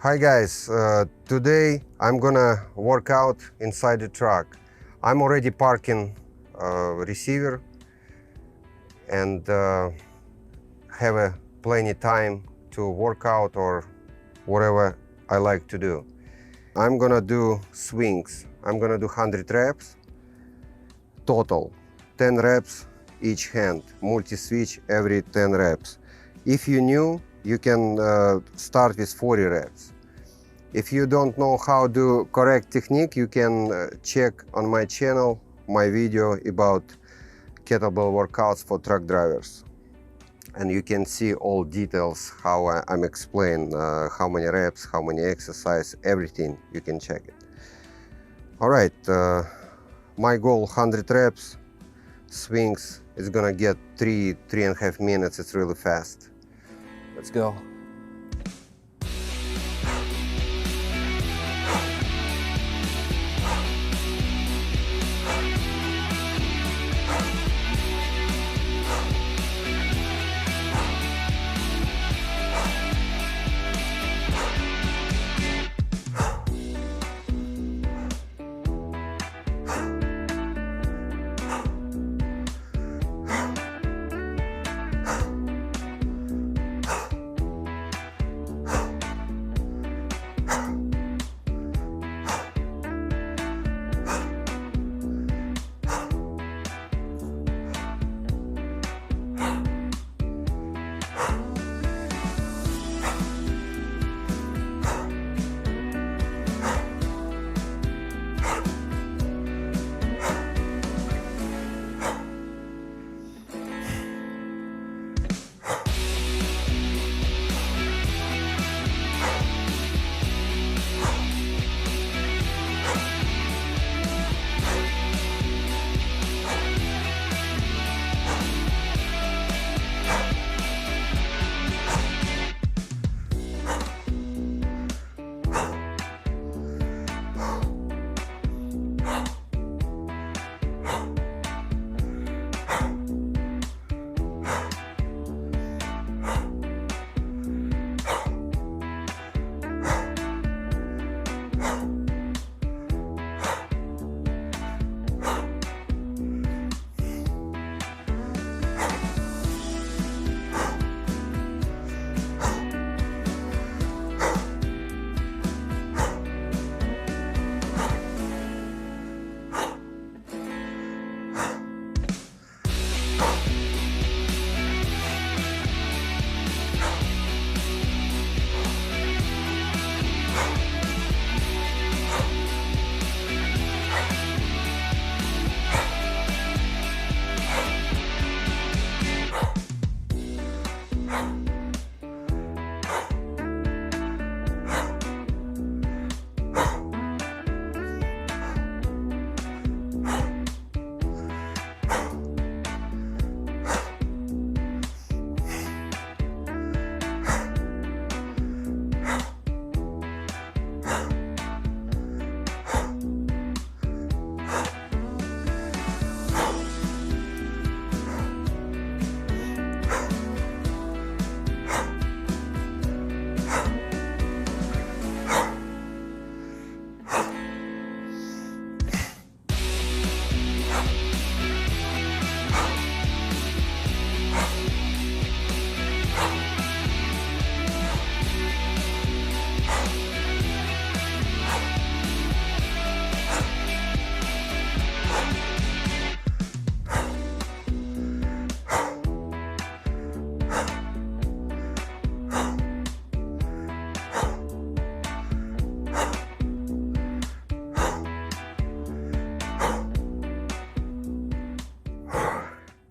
Hi guys, today I'm gonna work out inside the truck. I'm already parking receiver and have plenty time to work out or whatever I like to do. I'm gonna do swings. I'm gonna do 100 reps total, 10 reps each hand, multi-switch every 10 reps. If you're new, you can start with 40 reps. If you don't know how to do correct technique, you can check on my channel my video about kettlebell workouts for truck drivers. And you can see all details, how I'm explain how many reps, how many exercise, everything, you can check it. All right, my goal 100 reps, swings, it's gonna get 3.5 minutes, it's really fast. Let's go.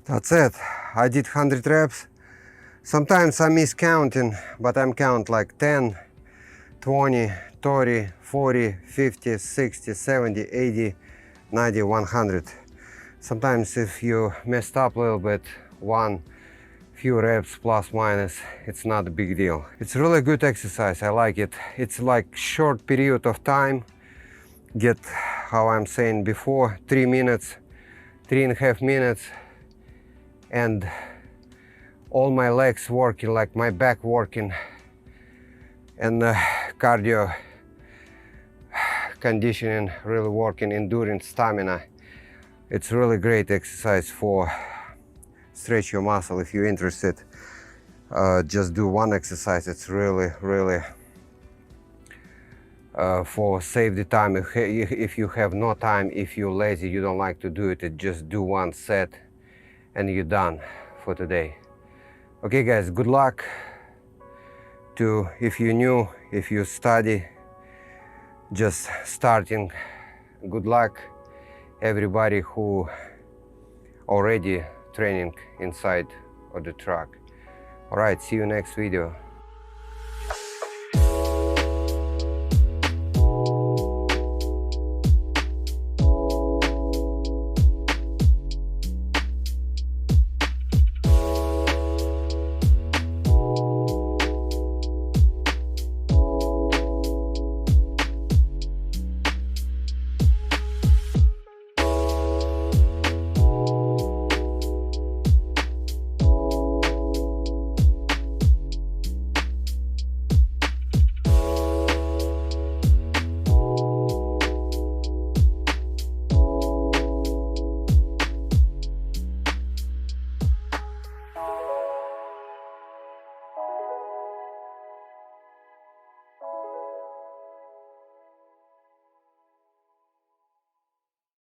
That's it. I did 100 reps. Sometimes I miss counting, but I'm count like 10, 20, 30, 40, 50, 60, 70, 80, 90, 100. Sometimes if you messed up a little bit, one few reps plus minus, it's not a big deal. It's really good exercise, I like it. It's like short period of time. Get, how I'm saying before, 3 minutes, 3.5 minutes, and all my legs working, like my back working, and cardio conditioning, really working endurance, stamina. It's really great exercise for stretch your muscle. If you're interested, just do one exercise. It's really for save the time. If you have no time, if you're lazy, you don't like to do it, just do one set and you're done for today. Okay guys, good luck to, if you're new, if you study, just starting, good luck everybody who already training inside of the truck. All right, see you next video.